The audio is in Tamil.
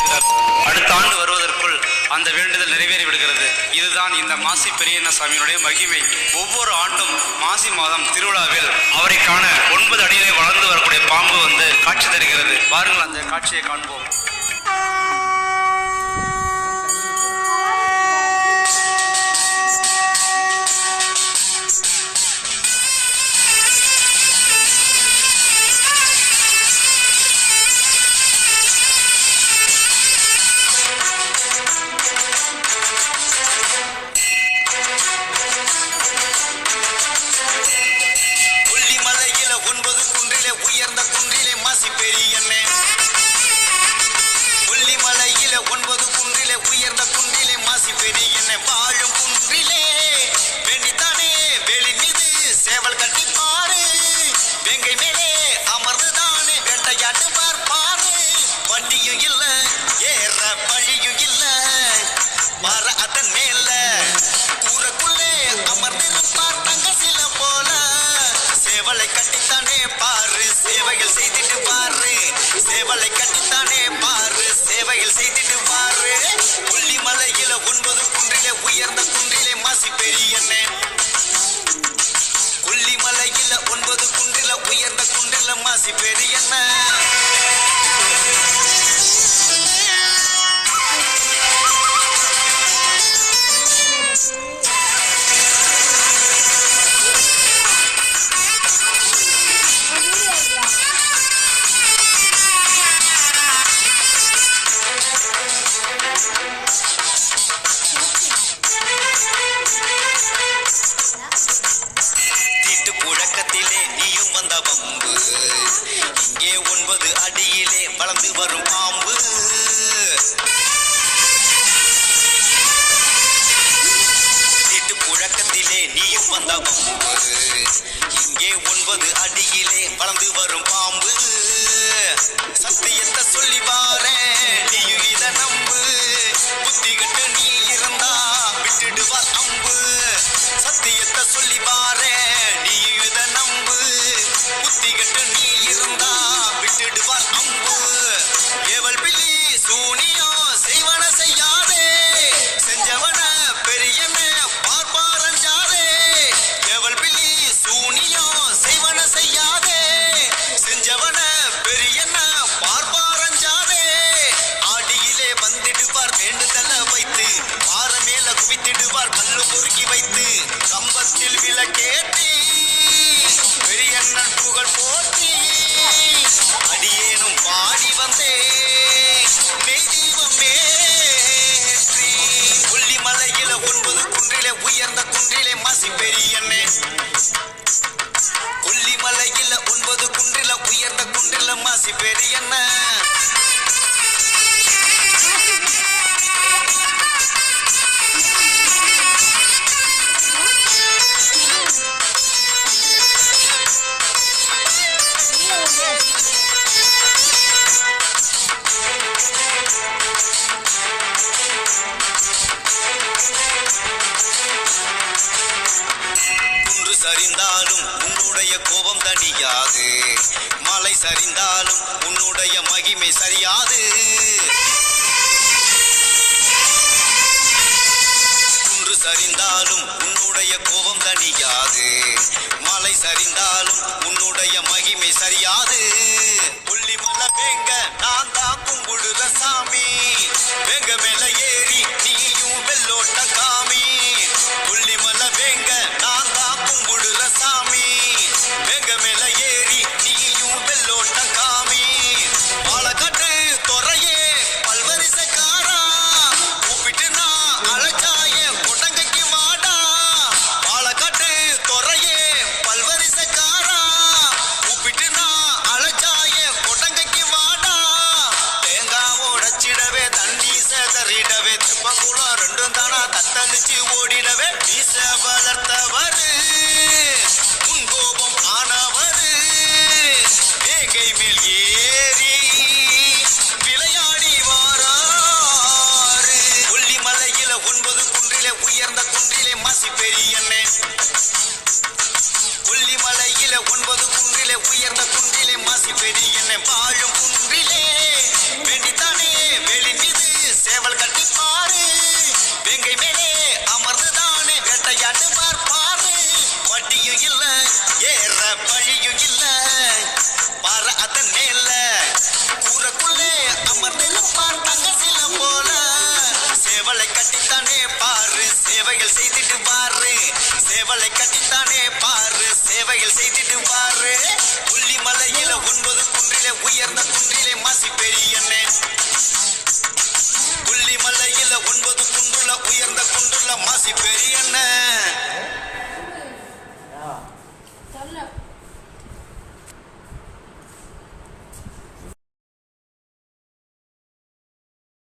செய்திருக்கின்றார். அடுத்த ஆண்டு வருவதற்குள் அந்த வேண்டுதல் நிறைவேறி விடுகிறது. இதுதான் இந்த மாசி பெரியண்ண சாமியினுடைய மகிமை. ஒவ்வொரு ஆண்டும் மாசி மாதம் திருவிழாவில் அவரை காண 9 அடியிலே வளர்ந்து வரக்கூடிய பாம்பு வந்து காட்சி தருகிறது. வாருங்கள் அந்த காட்சியை காண்போம். உயர்ந்த குன்றிலே மாசி பெரியண்ணே, கொல்லிமலையில 9 குன்றிலே உயர்ந்த குன்றிலே மாசி பெரியண்ணே, வாழும் குன்றிலே வேண்டித்தானே வேலி மீது சேவல் கட்டி பாரு, வெங்கை மேலே அமர்ந்துதானே வேட்டையாட்டு பார்ப்பாரு, வண்டியும் இல்ல ஏற வழியும் இல்ல, மர அதன் மேல கூறக்குள்ளே அமர்ந்திருப்பார் தங்க சில போல, சேவலை கட்டித்தானே பாரு சேவைகள் செய்திட்டு பாரு, சேவலை கட்டித்தானே பாரு சேவைகள் செய்திட்டு பாரு, கொல்லிமலையில 9 குன்றிலே உயர்ந்த குன்றிலே மாசி பெரியண்ணே, கொல்லிமலையில 9 குன்றில உயர்ந்த குன்றில மாசி பெரியண்ணே. புழக்கத்திலே நீயும் வந்த வம்பு, இங்கே 9 அடியிலே வளர்ந்து வரும் பாம்பு, தீட்டு புழக்கத்திலே நீயும் வந்த வம்பு, இங்கே 9 அடியிலே வளர்ந்து வரும் பாம்பு, சத்தியத்தை சொல்லி பாரே நீயும் இத நம்பு, புத்தி கட்டு நீ இருந்தா விட்டுடுவார் அம்பு, சத்தியத்தை சொல்லி பாரே நீயும் இத நம்பு, புத்தி கட்டு நீ இருந்தா விட்டுடுவார் அம்பு, ஏவல் பிள்ளி சூனியோ செய்வன செய்யாதே, செஞ்சவன பெரியன பார்ப்பாரஞ்சாதே, ஏவல் பிள்ளி சூனியோ செய்வன செய்யாதே, செஞ்சவன பெரியன பார்ப்பாரஞ்சாதே, ஆடியிலே வந்திடுவார் வேண்டுதல வைத்து, பார மேல குவித்திடுவார் கல்லு பொறுக்கி வைத்து, கம்பத்தில் விளக்கேற்றி பெரியண்ணன் புகழ் போற்றி, அடியேனும் பாடி வந்தே மெய் தெய்வம் ஏற்றி, கொல்லிமலையில 9 குன்றிலே உயர்ந்த குன்றிலே மாசி பெரியண்ணே, கொல்லிமலையில 9 குன்றில உயர்ந்த குன்றில மாசி பெரியண்ணே. குன்று சரிந்தாலும் உன்னுடைய கோபம் தணியாது, மலை சரிந்தாலும் உன்னுடைய மகிமை சரியாது, குன்று சரிந்தாலும் உன்னுடைய கோபம் தணியாது, மலை சரிந்தாலும் உன்னுடைய மகிமை சரியாது, கொல்லிமலை வேங்க நான் தான் கும்பிடுற சாமி, வேங்க மேல ஏறி நீயும் வெள்ளோட்ட காமி, கொல்லிமலை வேங்க நான் தான் கும்பிடுற சாமி, வேங்க மேல ஏறி நீயும் வெள்ளோட்ட காமி, பாலக்காட்டு துறையே பல்வரிசைக்காரா, கூப்பிட்டு நான் அழைச்சாய கொட்டங்கைக்கு மாடா, பாலக்காட்டு துறையே பல்வரிசைக்காரா, கூப்பிட்டு நான் அழைச்சாய கொட்டங்கைக்கு மாடா, தேங்காய் உடைச்சிடவே தண்ணி சேதறிடவே தெப்பங்குளம் 2 தானா தத்தளிச்சு ஓடிடவே, வீச வளர்த்தவரு உன் கோபம் ஆனவரு, வேங்கை மேல் ஏறி விளையாடி வாராரு, கொல்லிமலையில 9 குன்றிலே உயர்ந்த குன்றிலே மாசி பெரியண்ணே, கொல்லிமலையில 9 குன்றிலே உயர்ந்த குன்றிலே மாசி பெரியண்ணே, வாழும் குன்றிலே வேண்டித்தானே வேலி எட்டித்தானே பாரு சேவைகள் செய்துட்டு பாரு கொல்லிமலையில 9 குன்றிலே உயர்ந்த குன்றிலே மாசி பெரியண்ணே கொல்லிமலையில 9 குன்றுல உயர்ந்த குன்றுல மாசி பெரியண்ணே